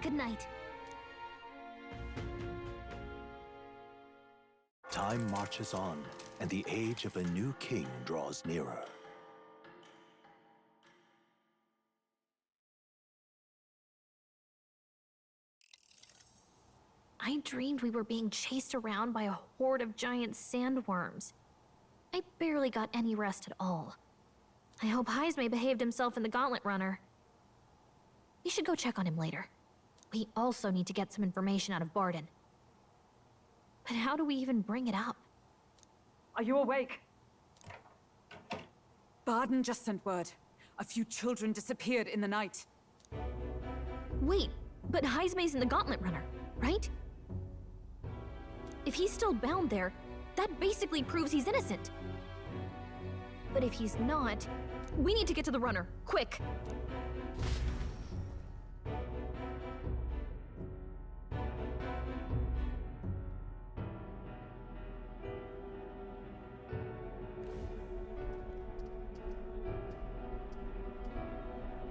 Good night. Time marches on, and the age of a new king draws nearer. I dreamed we were being chased around by a horde of giant sandworms. I barely got any rest at all. I hope Heisme behaved himself in the Gauntlet Runner. We should go check on him later. We also need to get some information out of Barden. But how do we even bring it up? Are you awake? Barden just sent word. A few children disappeared in the night. Wait, but Heisme's in the Gauntlet Runner, right? If he's still bound there, that basically proves he's innocent. But if he's not, we need to get to the runner, quick!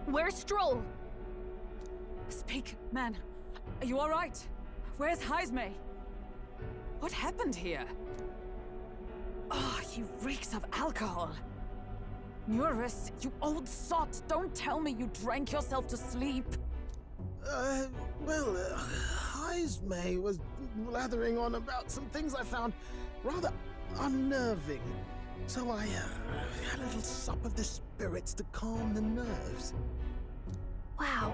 Where's Stroll? Speak, man. Are you all right? Where's Heisme? What happened here? Oh, he reeks of alcohol. Eurus, you old sot, don't tell me you drank yourself to sleep. Heisme was blathering on about some things I found rather unnerving. So I had a little sup of the spirits to calm the nerves. Wow,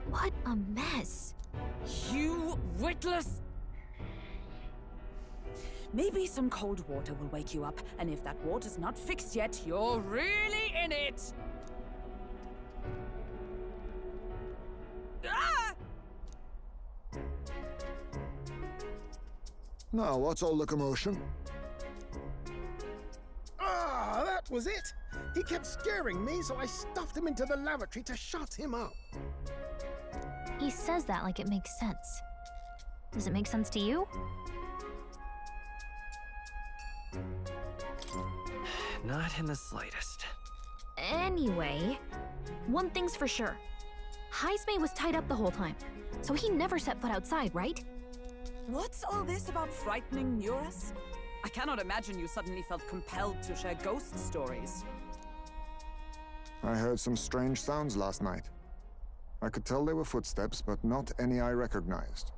what a mess. You witless... Maybe some cold water will wake you up, and if that water's not fixed yet, you're really in it! Ah! Now, what's all the commotion? Ah, that was it! He kept scaring me, so I stuffed him into the lavatory to shut him up. He says that like it makes sense. Does it make sense to you? Not in the slightest. Anyway, one thing's for sure. Heisme was tied up the whole time, so he never set foot outside, right? What's all this about frightening Eurus? I cannot imagine you suddenly felt compelled to share ghost stories. I heard some strange sounds last night. I could tell they were footsteps, but not any I recognized.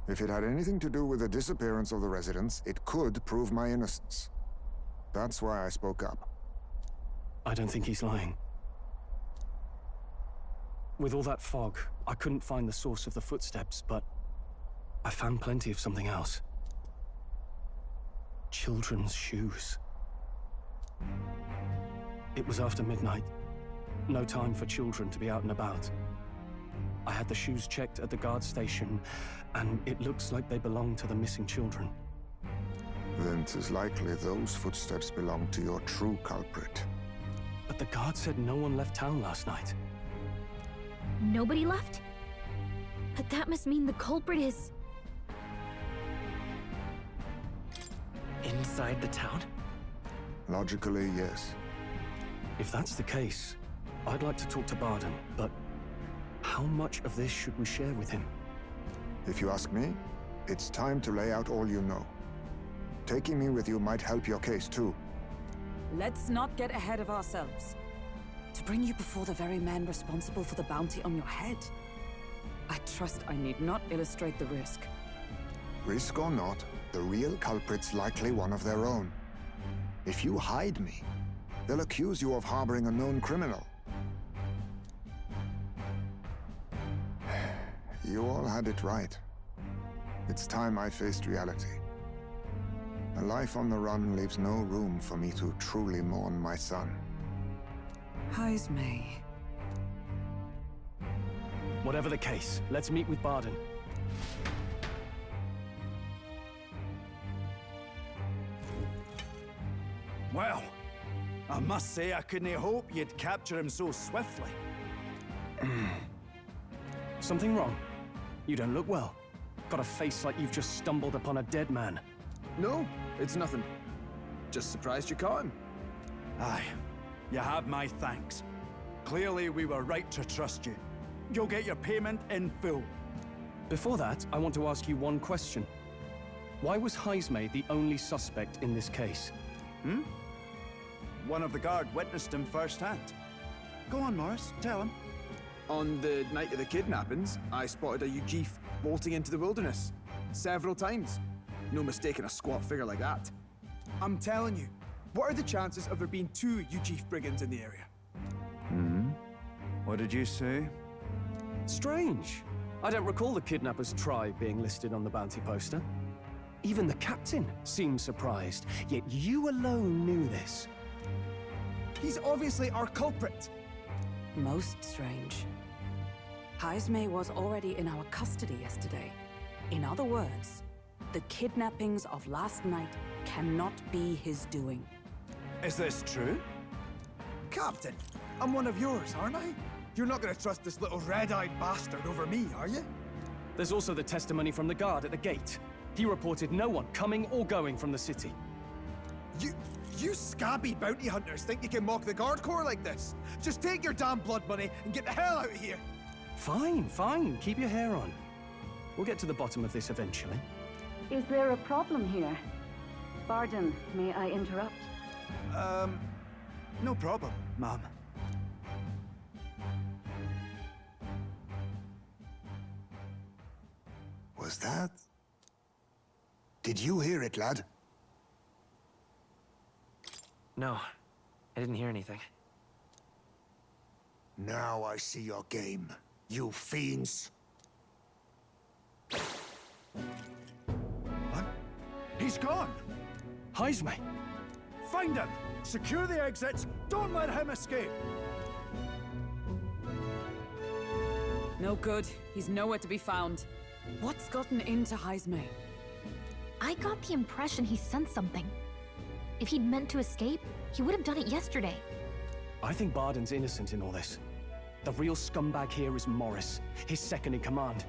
If it had anything to do with the disappearance of the residents, it could prove my innocence. That's why I spoke up. I don't think he's lying. With all that fog, I couldn't find the source of the footsteps, but I found plenty of something else. Children's shoes. It was after midnight. No time for children to be out and about. I had the shoes checked at the guard station, and it looks like they belong to the missing children. Then 'tis likely those footsteps belong to your true culprit. But the guard said no one left town last night. Nobody left? But that must mean the culprit is... Inside the town? Logically, yes. If that's the case, I'd like to talk to Barden, but how much of this should we share with him? If you ask me, it's time to lay out all you know. Taking me with you might help your case, too. Let's not get ahead of ourselves. To bring you before the very man responsible for the bounty on your head, I trust I need not illustrate the risk. Risk or not, the real culprit's likely one of their own. If you hide me, they'll accuse you of harboring a known criminal. You all had it right. It's time I faced reality. A life on the run leaves no room for me to truly mourn my son. Heisme. Whatever the case, let's meet with Barden. Well, I must say I couldn't hope you'd capture him so swiftly. Something wrong? You don't look well. Got a face like you've just stumbled upon a dead man. No, it's nothing. Just surprised you caught him. Aye, you have my thanks. Clearly we were right to trust you. you'll get your payment in full. Before that, I want to ask you one question. Why was Heismay the only suspect in this case? One of the guard witnessed him firsthand. Go on, Morris, tell him. On the night of the kidnappings, I spotted a Ujif bolting into the wilderness. Several times. No mistaking a squat figure like that. I'm telling you, what are the chances of there being 2 Ujif brigands in the area? What did you say? Strange. I don't recall the kidnappers' tribe being listed on the bounty poster. Even the captain seemed surprised, yet you alone knew this. He's obviously our culprit. Most strange. Heismay was already in our custody yesterday. In other words, the kidnappings of last night cannot be his doing. Is this true? Captain, I'm one of yours, aren't I? You're not gonna trust this little red-eyed bastard over me, are you? There's also the testimony from the guard at the gate. He reported no one coming or going from the city. You scabby bounty hunters think you can mock the guard corps like this? Just take your damn blood money and get the hell out of here! Fine. Keep your hair on. We'll get to the bottom of this eventually. Is there a problem here? Pardon, may I interrupt? No problem, ma'am. Was that? Did you hear it, lad? No, I didn't hear anything. Now I see your game, you fiends. What? He's gone! Heismay! Find him! Secure the exits! Don't let him escape! No good. He's nowhere to be found. What's gotten into Heismay? I got the impression he sensed something. If he'd meant to escape, he would have done it yesterday. I think Barden's innocent in all this. The real scumbag here is Morris, his second in command.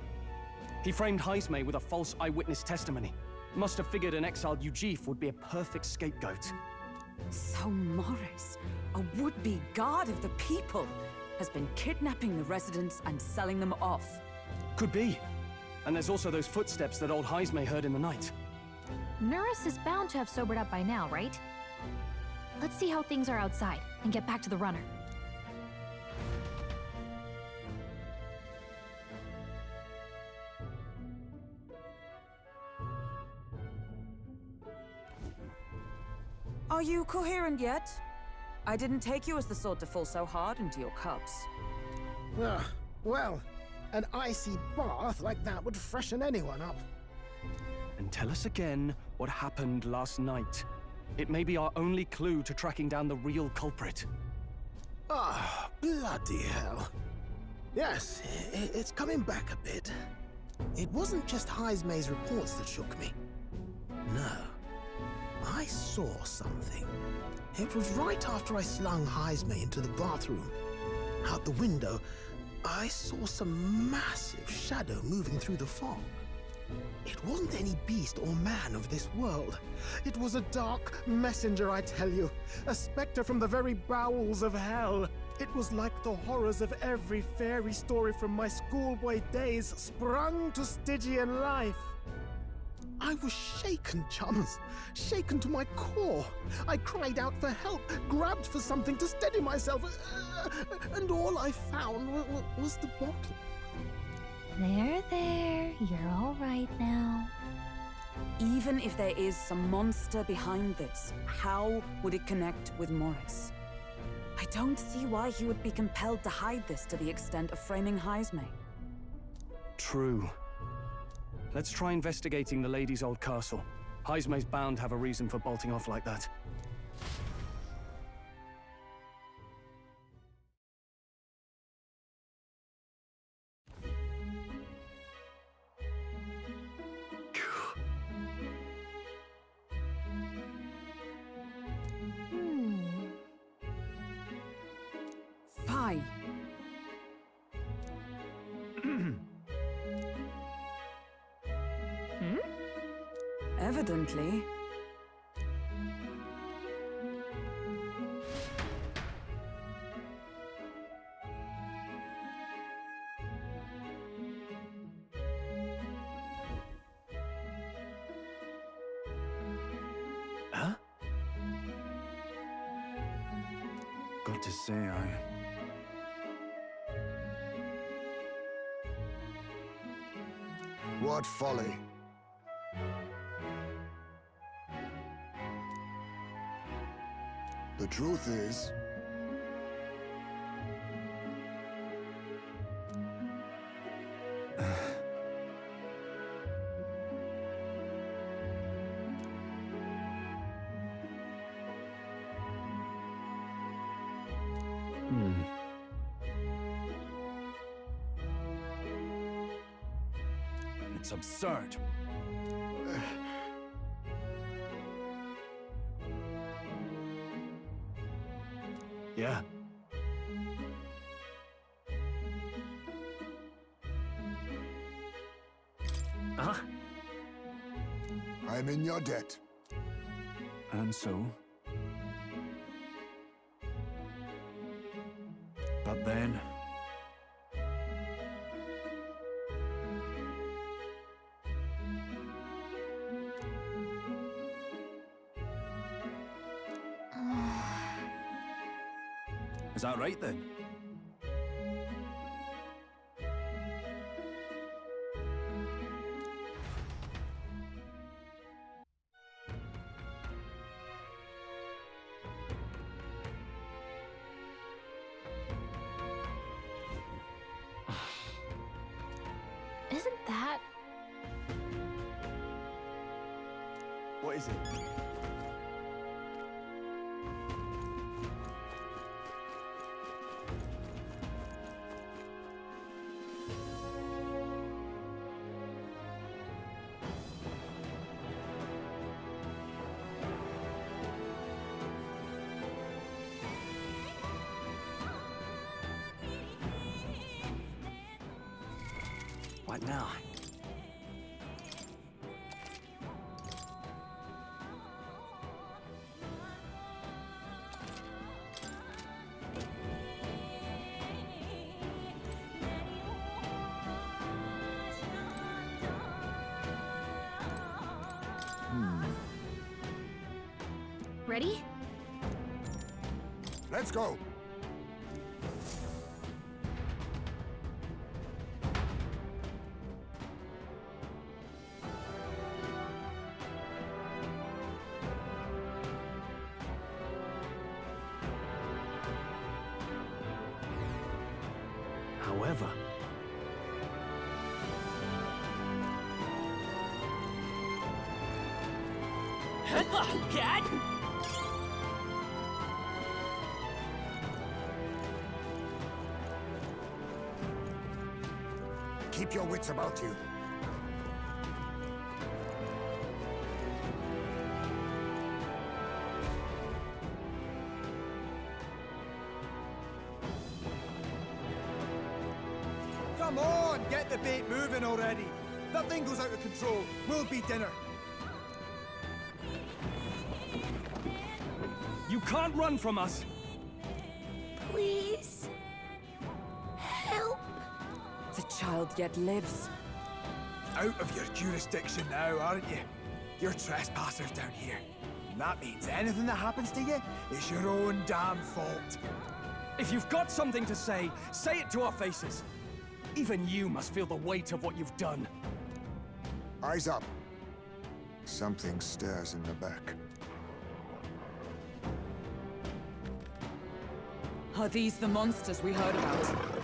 He framed Heismay with a false eyewitness testimony. Must have figured an exiled Ujif would be a perfect scapegoat. So Morris, a would-be guard of the people, has been kidnapping the residents and selling them off. Could be. And there's also those footsteps that old Heismay heard in the night. Nurse is bound to have sobered up by now, right? Let's see how things are outside and get back to the runner. Are you coherent yet? I didn't take you as the sort to fall so hard into your cups. Well, an icy bath like that would freshen anyone up. And tell us again what happened last night. It may be our only clue to tracking down the real culprit. Ah, bloody hell. Yes, it's coming back a bit. It wasn't just Heismay's reports that shook me. No. I saw something. It was right after I slung Heismay into the bathroom. Out the window, I saw some massive shadow moving through the fog. It wasn't any beast or man of this world. It was a dark messenger, I tell you. A specter from the very bowels of hell. It was like the horrors of every fairy story from my schoolboy days sprung to Stygian life. I was shaken, chums. Shaken to my core. I cried out for help, grabbed for something to steady myself, and all I found was the bottle. There. You're all right now. Even if there is some monster behind this, how would it connect with Morris? I don't see why he would be compelled to hide this to the extent of framing Heismay. True. Let's try investigating the lady's old castle. Heismay's bound to have a reason for bolting off like that. Fie. Evidently. hard to say, What folly. The truth is, It's absurd. Yeah. Huh? I'm in your debt. And so? But then... Is that right then? Isn't that... What is it? What now? Ready? Let's go. However... Keep your wits about you. Come on, get the bait moving already. If that thing goes out of control, we'll be dinner. You can't run from us! Please. Help. The child yet lives. Out of your jurisdiction now, aren't you? You're trespassers down here. And that means anything that happens to you is your own damn fault. If you've got something to say it to our faces. Even you must feel the weight of what you've done. Eyes up. Something stirs in the back. Are these the monsters we heard about?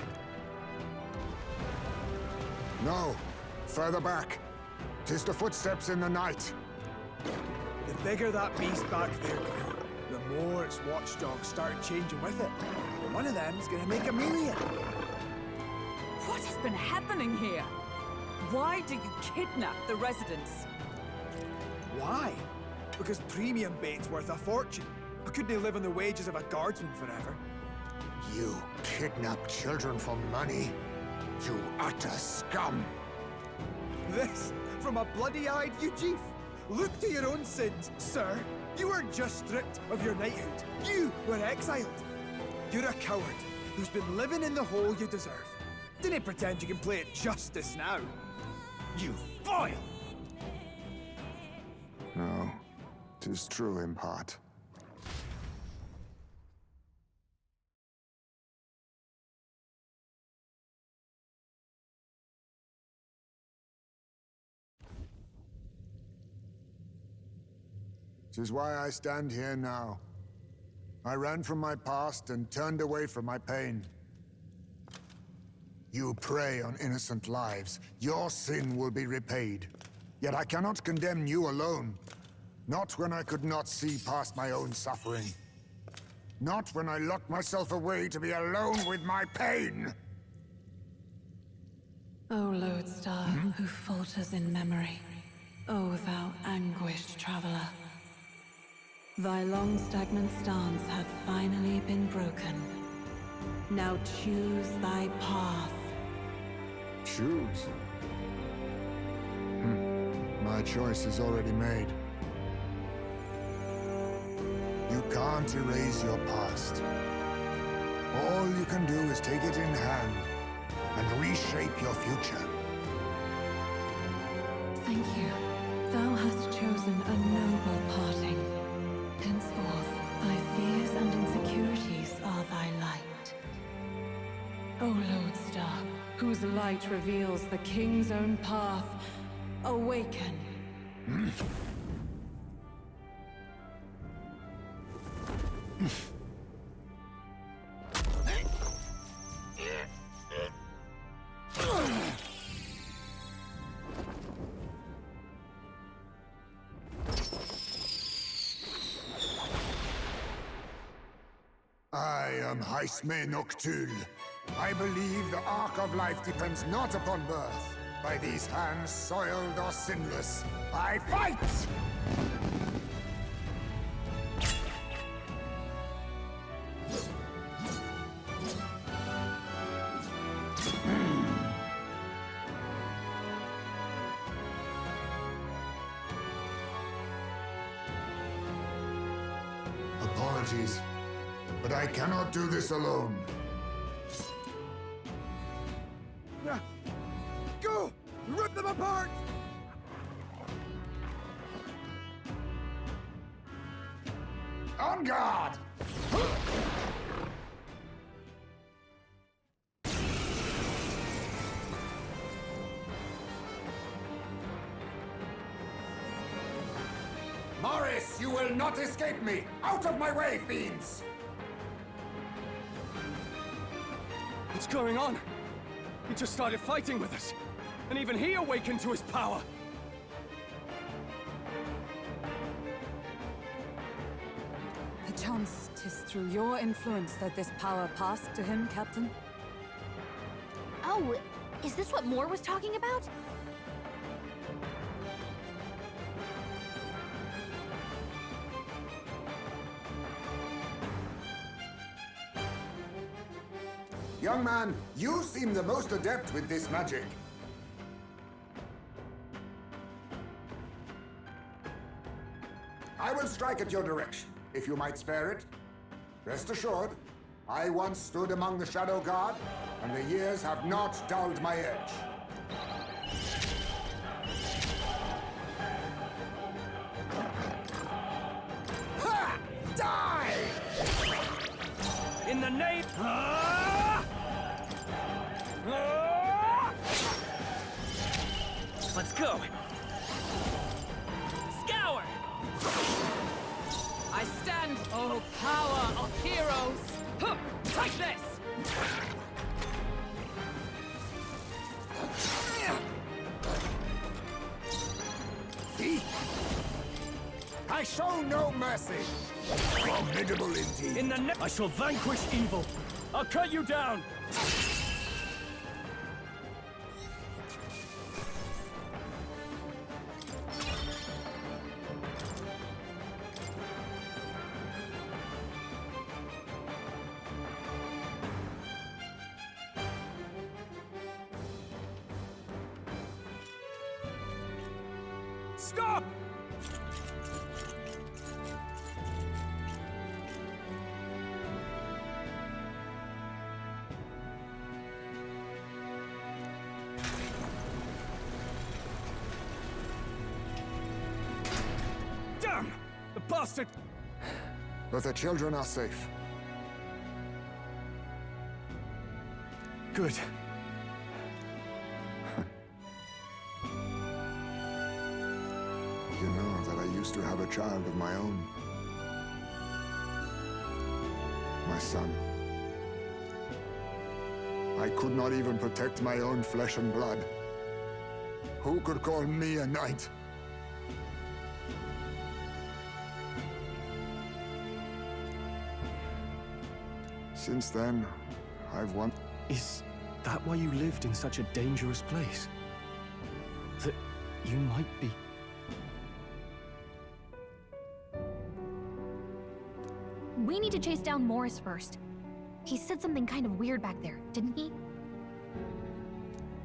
No. Further back. 'Tis the footsteps in the night. The bigger that beast back there grew, the more its watchdogs started changing with it. One of them's gonna make a million. What has been happening here? Why do you kidnap the residents? Why? Because premium bait's worth a fortune. I couldn't live on the wages of a guardsman forever. You kidnap children for money? You utter scum! This from a bloody-eyed Eugene. Look to your own sins, sir. You weren't just stripped of your knighthood. You were exiled. You're a coward who's been living in the hole you deserve. Didn't pretend you can play at justice now. You foil! No, 'tis true in part. 'Tis why I stand here now. I ran from my past and turned away from my pain. You prey on innocent lives. Your sin will be repaid. Yet I cannot condemn you alone. Not when I could not see past my own suffering. Not when I locked myself away to be alone with my pain! O lodestar, who falters in memory, O thou anguished traveler. Thy long stagnant stance hath finally been broken. Now choose thy path. Choose? My choice is already made. You can't erase your past. All you can do is take it in hand and reshape your future. Thank you. Thou hast chosen a noble parting. Henceforth, thy fears and insecurities are thy light. O lodestar, whose light reveals the king's own path, awaken. I am Haisme Noctul. I believe the arc of life depends not upon birth. By these hands, soiled or sinless, I fight! Apologies, but I cannot do this alone. Go! Rip them apart! On guard! Morris, you will not escape me! Out of my way, fiends! What's going on? He just started fighting with us. And even he awakened to his power. Perchance 'tis through your influence that this power passed to him, Captain? Oh, is this what Moore was talking about? Young man, you seem the most adept with this magic. I will strike at your direction, if you might spare it. Rest assured, I once stood among the Shadow Guard, and the years have not dulled my edge. Ha! Die! In the name... Let's go! Scour! I stand, O power of heroes! Huh! Take this! I show no mercy. Formidable indeed. In the I shall vanquish evil. I'll cut you down. Stop! Damn! The bastard! But the children are safe. Good. You know that I used to have a child of my own. My son. I could not even protect my own flesh and blood. Who could call me a knight? Since then, I've won. Is that why you lived in such a dangerous place? That you might be... We need to chase down Morris first. He said something kind of weird back there, didn't he?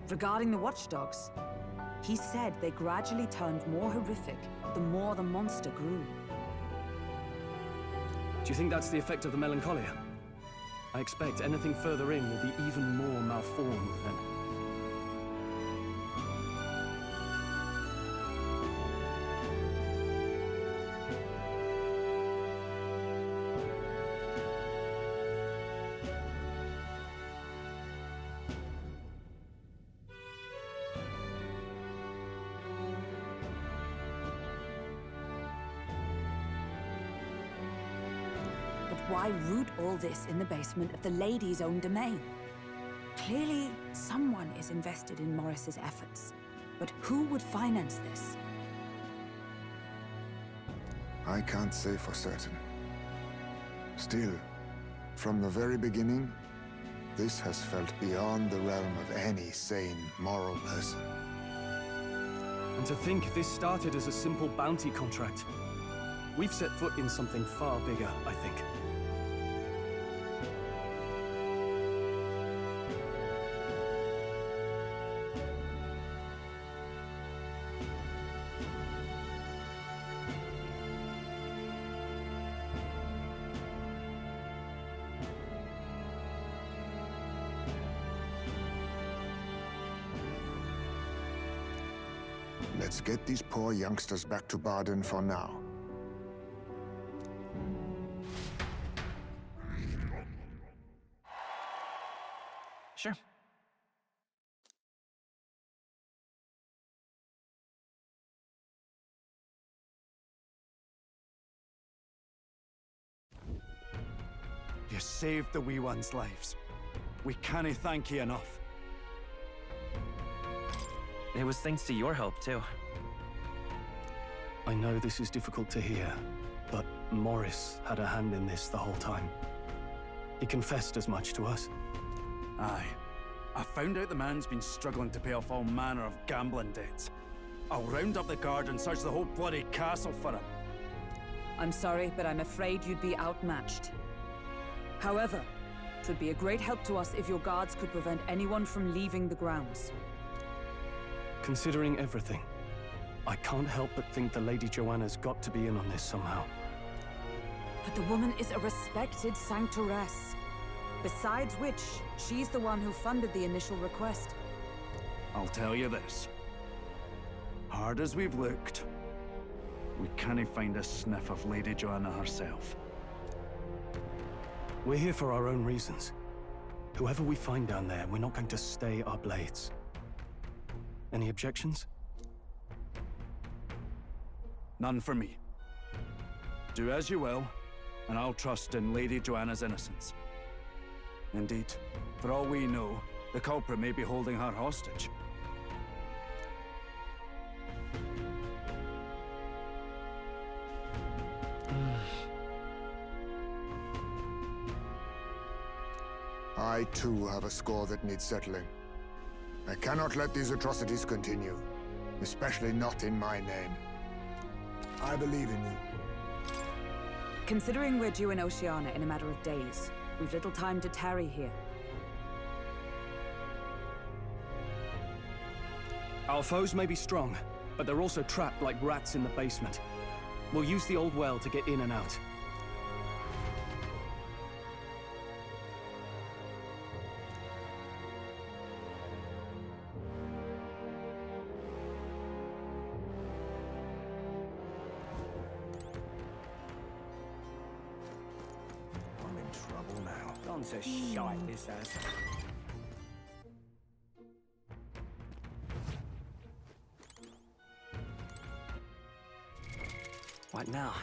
Regarding the watchdogs, he said they gradually turned more horrific the more the monster grew. Do you think that's the effect of the melancholia? I expect anything further in will be even more malformed then. Why root all this in the basement of the lady's own domain? Clearly, someone is invested in Morris's efforts. But who would finance this? I can't say for certain. Still, from the very beginning, this has felt beyond the realm of any sane, moral person. And to think this started as a simple bounty contract. We've set foot in something far bigger, I think. Let's get these poor youngsters back to Baden for now. Sure. You saved the wee ones' lives. We can't thank you enough. It was thanks to your help, too. I know this is difficult to hear, but Morris had a hand in this the whole time. He confessed as much to us. Aye. I found out the man's been struggling to pay off all manner of gambling debts. I'll round up the guard and search the whole bloody castle for him. I'm sorry, but I'm afraid you'd be outmatched. However, it would be a great help to us if your guards could prevent anyone from leaving the grounds. Considering everything, I can't help but think the Lady Joanna's got to be in on this somehow. But the woman is a respected sanctoress. Besides which, she's the one who funded the initial request. I'll tell you this. Hard as we've looked, we can't find a sniff of Lady Joanna herself. We're here for our own reasons. Whoever we find down there, we're not going to stay our blades. Any objections? None for me. Do as you will, and I'll trust in Lady Joanna's innocence. Indeed, for all we know, the culprit may be holding her hostage. I too have a score that needs settling. I cannot let these atrocities continue, especially not in my name. I believe in you. Considering we're due in Oceania in a matter of days, we've little time to tarry here. Our foes may be strong, but they're also trapped like rats in the basement. We'll use the old well to get in and out. I'm in trouble now. Gone to shite, this has. What now?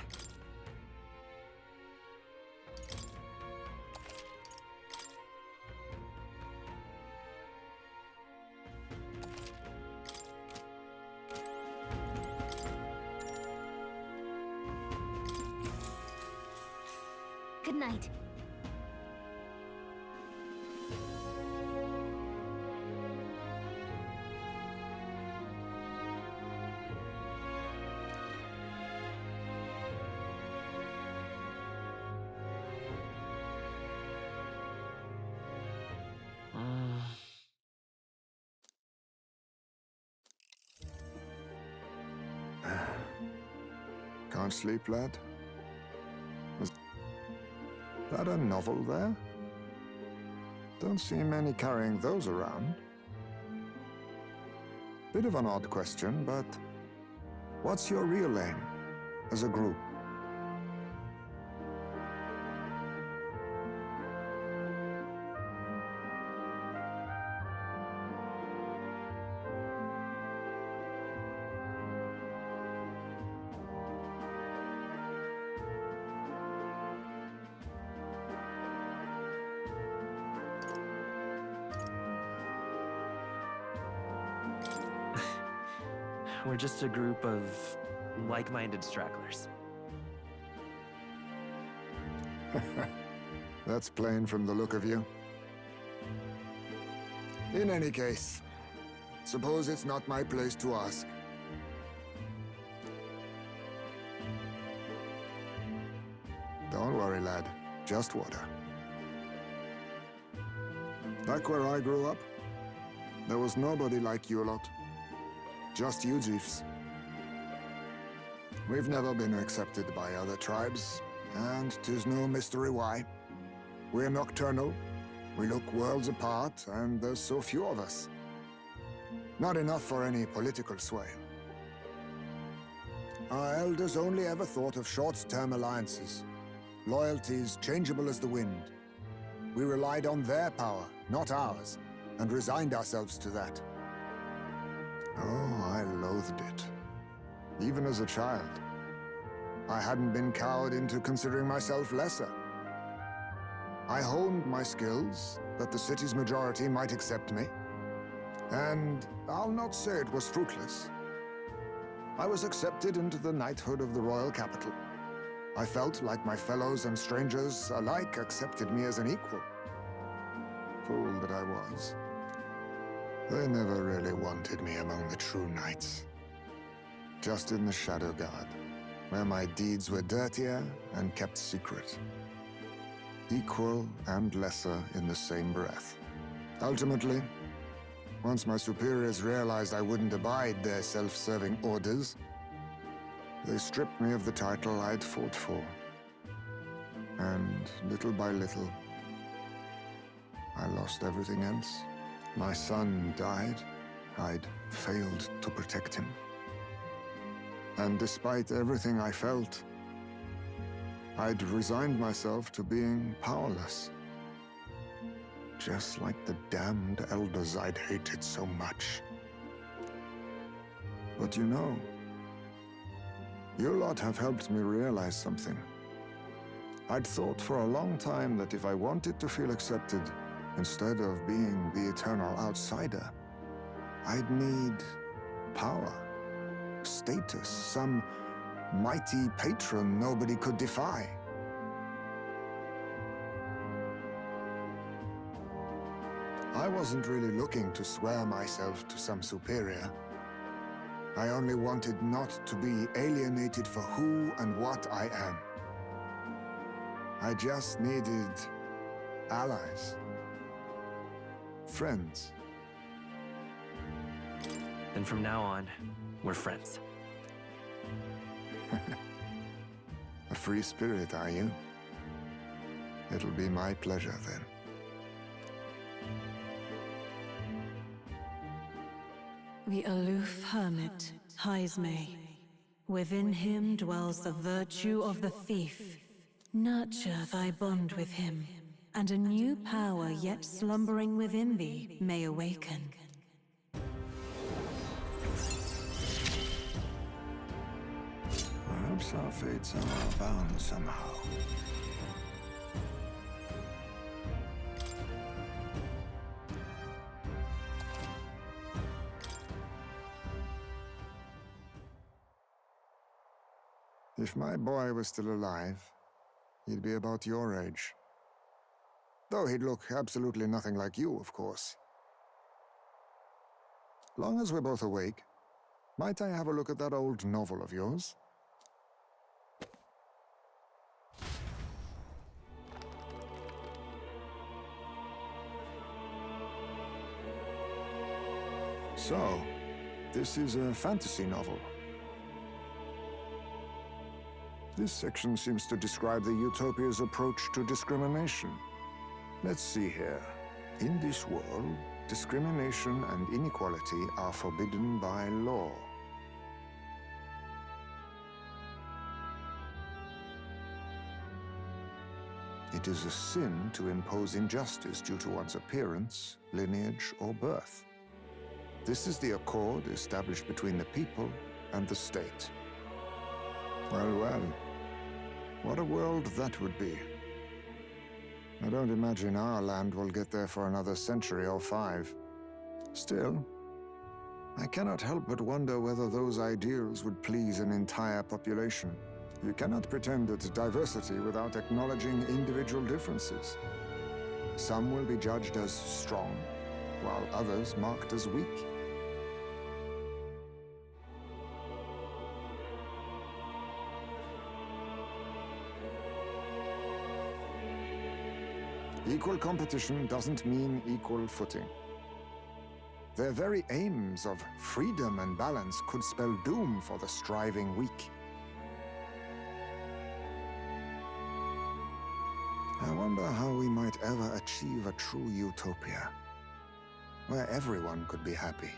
Good night. Can't sleep, lad? Was that a novel there? Don't see many carrying those around. Bit of an odd question, but what's your real aim as a group? We're just a group of like-minded stragglers. That's plain from the look of you. In any case, suppose it's not my place to ask. Don't worry, lad. Just water. Back where I grew up, there was nobody like you lot. Just you, Jeeves. We've never been accepted by other tribes, and 'tis no mystery why. We're nocturnal, we look worlds apart, and there's so few of us. Not enough for any political sway. Our elders only ever thought of short-term alliances, loyalties changeable as the wind. We relied on their power, not ours, and resigned ourselves to that. Oh, I loathed it. Even as a child. I hadn't been cowed into considering myself lesser. I honed my skills, that the city's majority might accept me. And I'll not say it was fruitless. I was accepted into the knighthood of the royal capital. I felt like my fellows and strangers alike accepted me as an equal. Fool that I was. They never really wanted me among the true knights. Just in the Shadow Guard, where my deeds were dirtier and kept secret. Equal and lesser in the same breath. Ultimately, once my superiors realized I wouldn't abide their self-serving orders, they stripped me of the title I'd fought for. And little by little, I lost everything else. My son died. I'd failed to protect him. And despite everything I felt, I'd resigned myself to being powerless. Just like the damned elders I'd hated so much. But you know, you lot have helped me realize something. I'd thought for a long time that if I wanted to feel accepted, instead of being the eternal outsider, I'd need power, status, some mighty patron nobody could defy. I wasn't really looking to swear myself to some superior. I only wanted not to be alienated for who and what I am. I just needed allies. Friends. Then from now on, we're friends. A free spirit, are you? It'll be my pleasure, then. The aloof hermit, Haisme. Within him dwells the virtue of the thief. Nurture thy bond with him, and a new power yet slumbering within thee may awaken. Well, Perhaps our fates are bound somehow. If my boy was still alive, he'd be about your age. Though he'd look absolutely nothing like you, of course. Long as we're both awake, might I have a look at that old novel of yours? So, this is a fantasy novel. This section seems to describe the Utopia's approach to discrimination. Let's see here. In this world, discrimination and inequality are forbidden by law. It is a sin to impose injustice due to one's appearance, lineage, or birth. This is the accord established between the people and the state. Well, well. What a world that would be. I don't imagine our land will get there for another century or 5. Still, I cannot help but wonder whether those ideals would please an entire population. You cannot pretend at diversity without acknowledging individual differences. Some will be judged as strong, while others marked as weak. Equal competition doesn't mean equal footing. Their very aims of freedom and balance could spell doom for the striving weak. I wonder how we might ever achieve a true utopia, where everyone could be happy.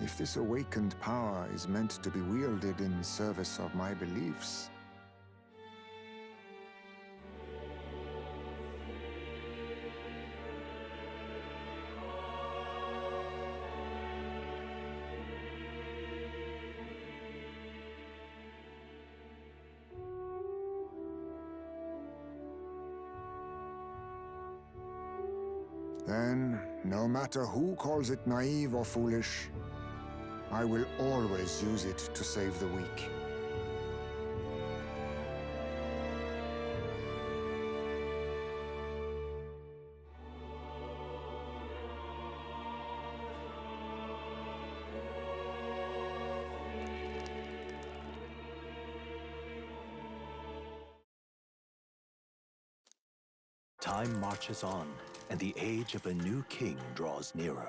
If this awakened power is meant to be wielded in service of my beliefs, then, no matter who calls it naive or foolish, I will always use it to save the weak. Time marches on, and the age of a new king draws nearer.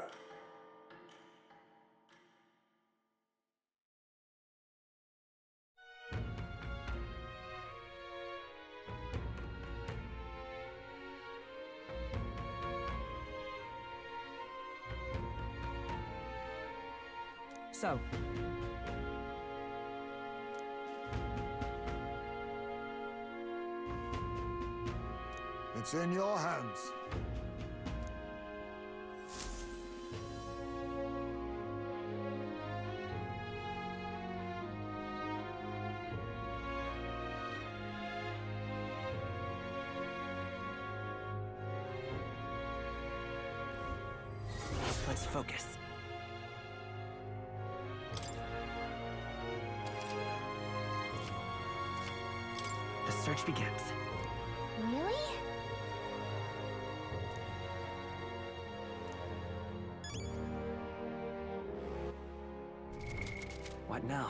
So, it's in your hands. Let's focus. The search begins. Really? What now?